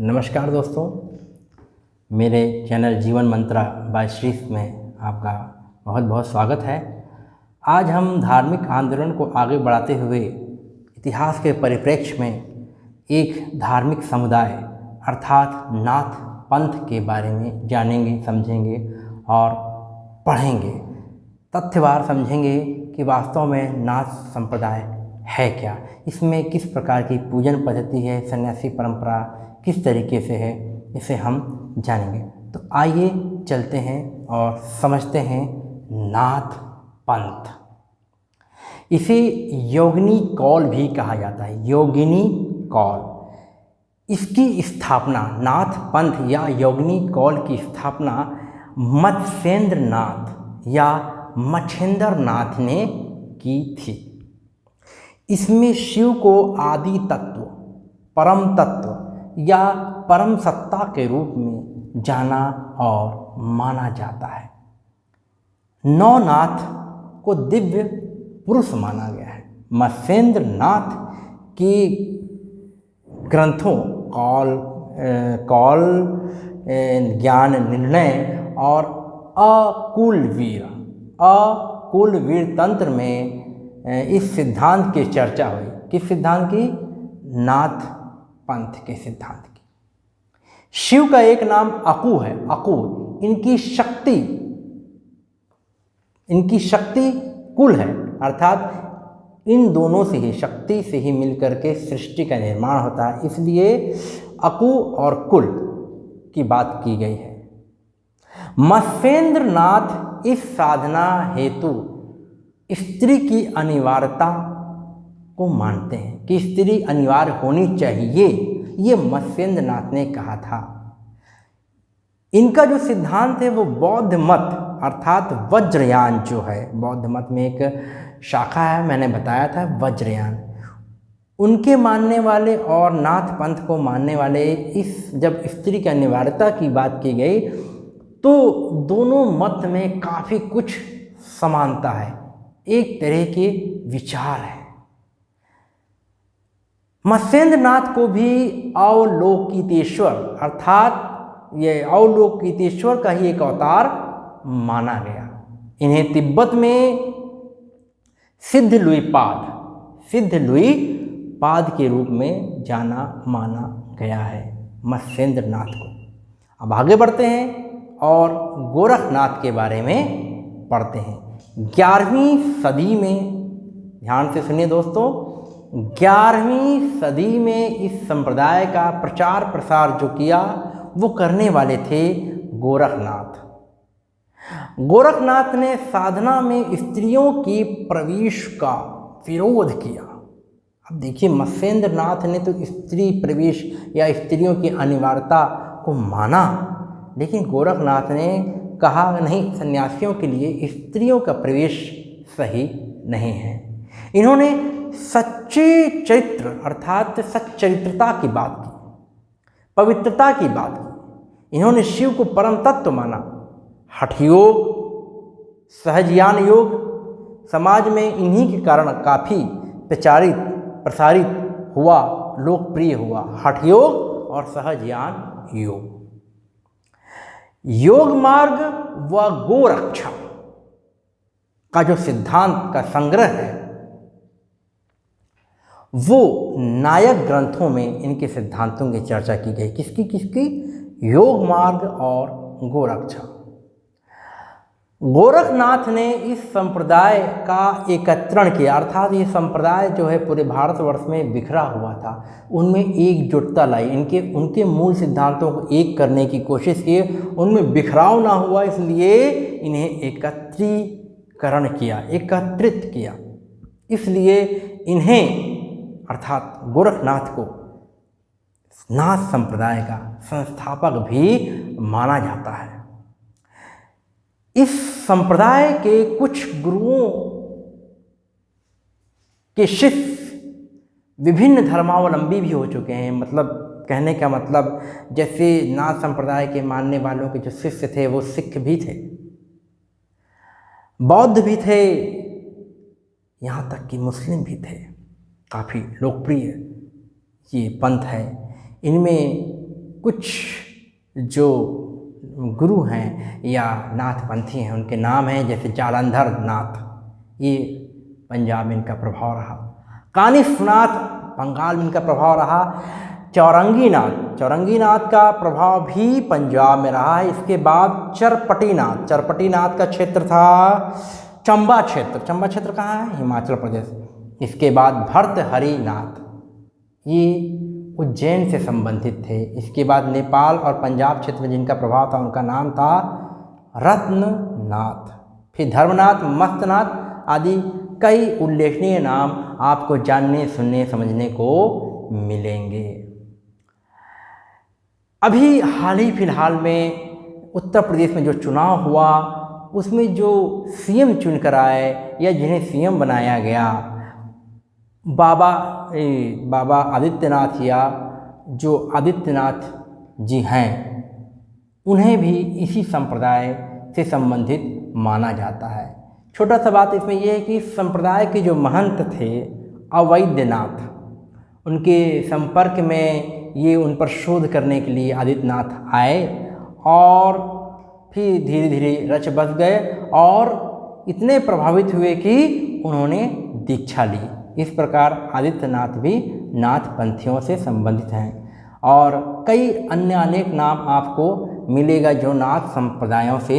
नमस्कार दोस्तों, मेरे चैनल जीवन मंत्रा बाय श्रीश में आपका बहुत बहुत स्वागत है। आज हम धार्मिक आंदोलन को आगे बढ़ाते हुए इतिहास के परिप्रेक्ष्य में एक धार्मिक समुदाय अर्थात नाथ पंथ के बारे में जानेंगे, समझेंगे और पढ़ेंगे। तथ्यवार समझेंगे कि वास्तव में नाथ संप्रदाय है क्या, इसमें किस प्रकार की पूजन पद्धति है, सन्यासी परंपरा किस तरीके से है, इसे हम जानेंगे। तो आइए चलते हैं और समझते हैं नाथ पंथ। इसे योगिनी कौल भी कहा जाता है, योगिनी कौल। इसकी स्थापना नाथ पंथ या योगिनी कौल की स्थापना मत्स्येंद्र नाथ या मच्छेंद्र नाथ ने की थी। इसमें शिव को आदि तत्व, परम तत्व या परम सत्ता के रूप में जाना और माना जाता है। नौ नाथ को दिव्य पुरुष माना गया है। मत्स्येंद्र नाथ के ग्रंथों कौल ज्ञान निर्णय और अकुल वीर तंत्र में इस सिद्धांत की चर्चा हुई। किस सिद्धांत की? नाथ पंथ के सिद्धांत की। शिव का एक नाम अकु है। अकु इनकी शक्ति कुल है, अर्थात इन दोनों से ही, शक्ति से ही मिलकर के सृष्टि का निर्माण होता है, इसलिए अकु और कुल की बात की गई है। मत्स्येंद्र नाथ इस साधना हेतु स्त्री की अनिवार्यता को मानते हैं कि स्त्री अनिवार्य होनी चाहिए, ये मत्स्येंद्र नाथ ने कहा था। इनका जो सिद्धांत है वो बौद्ध मत अर्थात वज्रयान जो है, बौद्ध मत में एक शाखा है, मैंने बताया था वज्रयान, उनके मानने वाले और नाथ पंथ को मानने वाले जब स्त्री की अनिवार्यता की बात की गई तो दोनों मत में काफ़ी कुछ समानता है, एक तरह के विचार है। मत्स्येंद्र नाथ को भी अवलोकितेश्वर अर्थात ये अवलोकितेश्वर का ही एक अवतार माना गया। इन्हें तिब्बत में सिद्ध लुई पाद के रूप में जाना माना गया है मत्स्येंद्र नाथ को। अब आगे बढ़ते हैं और गोरखनाथ के बारे में पढ़ते हैं। 11वीं सदी में, ध्यान से सुनिए दोस्तों, 11वीं सदी में इस संप्रदाय का प्रचार प्रसार जो किया वो करने वाले थे गोरखनाथ। गोरखनाथ ने साधना में स्त्रियों के प्रवेश का विरोध किया। अब देखिए, मत्स्येंद्र नाथ ने तो स्त्री प्रवेश या स्त्रियों की अनिवार्यता को माना, लेकिन गोरखनाथ ने कहा नहीं, सन्यासियों के लिए स्त्रियों का प्रवेश सही नहीं है। इन्होंने सच्चे चरित्र अर्थात सच्चरित्रता की बात की, पवित्रता की बात की। इन्होंने शिव को परम तत्व माना। हठ योग, सहजयान योग समाज में इन्हीं के कारण काफ़ी प्रसारित हुआ, लोकप्रिय हुआ। हठ योग और सहजयान योग। योग मार्ग व गोरक्षा का जो सिद्धांत का संग्रह है वो नायक ग्रंथों में इनके सिद्धांतों की चर्चा की गई। किसकी? योग मार्ग और गोरक्षा। गोरखनाथ ने इस संप्रदाय का एकत्रण किया, अर्थात ये संप्रदाय जो है पूरे भारतवर्ष में बिखरा हुआ था, उनमें एकजुटता लाई। उनके मूल सिद्धांतों को एक करने की कोशिश की, उनमें बिखराव ना हुआ, इसलिए इन्हें एकत्रित किया। इसलिए इन्हें अर्थात गोरखनाथ को नाथ संप्रदाय का संस्थापक भी माना जाता है। इस संप्रदाय के कुछ गुरुओं के शिष्य विभिन्न धर्मावलंबी भी हो चुके हैं। मतलब कहने का मतलब, जैसे नाथ संप्रदाय के मानने वालों के जो शिष्य थे वो सिख भी थे, बौद्ध भी थे, यहाँ तक कि मुस्लिम भी थे। काफ़ी लोकप्रिय ये पंथ है। इनमें कुछ जो गुरु हैं या नाथपंथी हैं उनके नाम हैं, जैसे जालंधर नाथ, ये पंजाब में इनका प्रभाव रहा। कानिफ नाथ बंगाल में इनका प्रभाव रहा। चौरंगी नाथ का प्रभाव भी पंजाब में रहा है। इसके बाद चरपटी नाथ का क्षेत्र था चंबा क्षेत्र कहाँ है? हिमाचल प्रदेश। इसके बाद भर्तहरि नाथ, ये उज्जैन से संबंधित थे। इसके बाद नेपाल और पंजाब क्षेत्र में जिनका प्रभाव था उनका नाम था रत्ननाथ। फिर धर्मनाथ, मस्तनाथ आदि कई उल्लेखनीय नाम आपको जानने, सुनने, समझने को मिलेंगे। अभी हाल ही फिलहाल में उत्तर प्रदेश में जो चुनाव हुआ उसमें जो सीएम चुनकर आए या जिन्हें सीएम बनाया गया, बाबा आदित्यनाथ या जो आदित्यनाथ जी हैं, उन्हें भी इसी संप्रदाय से संबंधित माना जाता है। छोटा सा बात इसमें यह है कि संप्रदाय के जो महंत थे अवैधनाथ, उनके संपर्क में ये उन पर शोध करने के लिए आदित्यनाथ आए और फिर धीरे धीरे रच बस गए और इतने प्रभावित हुए कि उन्होंने दीक्षा ली। इस प्रकार आदित्यनाथ भी नाथपंथियों से संबंधित हैं और कई अन्य अनेक नाम आपको मिलेगा जो नाथ संप्रदायों से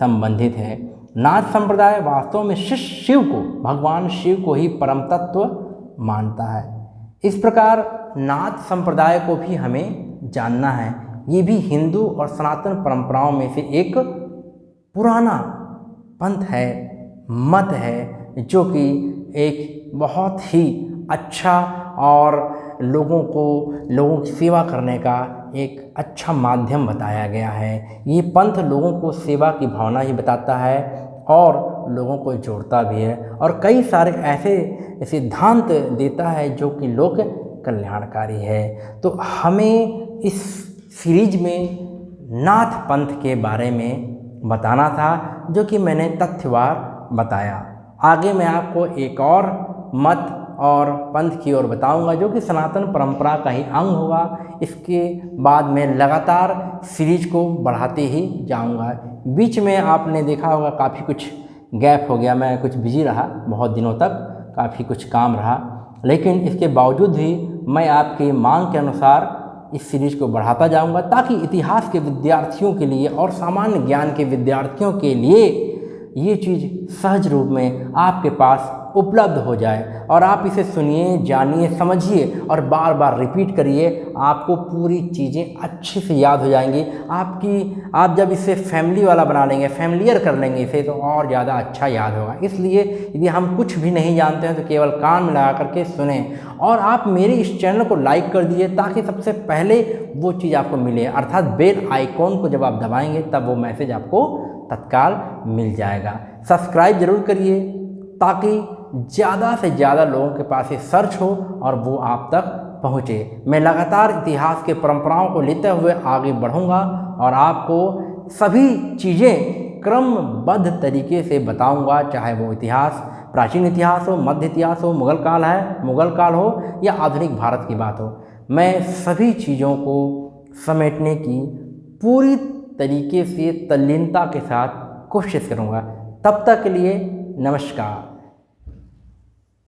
संबंधित है। नाथ संप्रदाय वास्तव में शिव को, भगवान शिव को ही परम तत्व मानता है। इस प्रकार नाथ संप्रदाय को भी हमें जानना है। ये भी हिंदू और सनातन परंपराओं में से एक पुराना पंथ है, मत है, जो कि एक बहुत ही अच्छा और लोगों की सेवा करने का एक अच्छा माध्यम बताया गया है। ये पंथ लोगों को सेवा की भावना ही बताता है और लोगों को जोड़ता भी है और कई सारे ऐसे सिद्धांत देता है जो कि लोक कल्याणकारी है। तो हमें इस सीरीज में नाथ पंथ के बारे में बताना था, जो कि मैंने तथ्यवार बताया। आगे मैं आपको एक और मत और पंथ की ओर बताऊंगा जो कि सनातन परंपरा का ही अंग होगा। इसके बाद मैं लगातार सीरीज को बढ़ाते ही जाऊंगा। बीच में आपने देखा होगा काफ़ी कुछ गैप हो गया, मैं कुछ बिजी रहा, बहुत दिनों तक काफ़ी कुछ काम रहा, लेकिन इसके बावजूद भी मैं आपकी मांग के अनुसार इस सीरीज़ को बढ़ाता जाऊंगा ताकि इतिहास के विद्यार्थियों के लिए और सामान्य ज्ञान के विद्यार्थियों के लिए ये चीज़ सहज रूप में आपके पास उपलब्ध हो जाए और आप इसे सुनिए, जानिए, समझिए और बार बार रिपीट करिए। आपको पूरी चीज़ें अच्छे से याद हो जाएंगी। आप जब इसे फैमिली वाला बना लेंगे, फैमिलियर कर लेंगे इसे, तो और ज़्यादा अच्छा याद होगा। इसलिए यदि हम कुछ भी नहीं जानते हैं तो केवल कान में लगा करके सुने और आप मेरे इस चैनल को लाइक कर दीजिए ताकि सबसे पहले वो चीज़ आपको मिले, अर्थात बेल आइकॉन को जब आप दबाएंगे तब वो मैसेज आपको तत्काल मिल जाएगा। सब्सक्राइब जरूर करिए ताकि ज़्यादा से ज़्यादा लोगों के पास ये सर्च हो और वो आप तक पहुँचे। मैं लगातार इतिहास के परंपराओं को लेते हुए आगे बढ़ूँगा और आपको सभी चीज़ें क्रमबद्ध तरीके से बताऊँगा, चाहे वो इतिहास, प्राचीन इतिहास हो, मध्य इतिहास हो, मुगल काल हो या आधुनिक भारत की बात हो। मैं सभी चीज़ों को समेटने की पूरी तरीके से तल्लीनता के साथ कोशिश करूँगा। तब तक के लिए नमस्कार।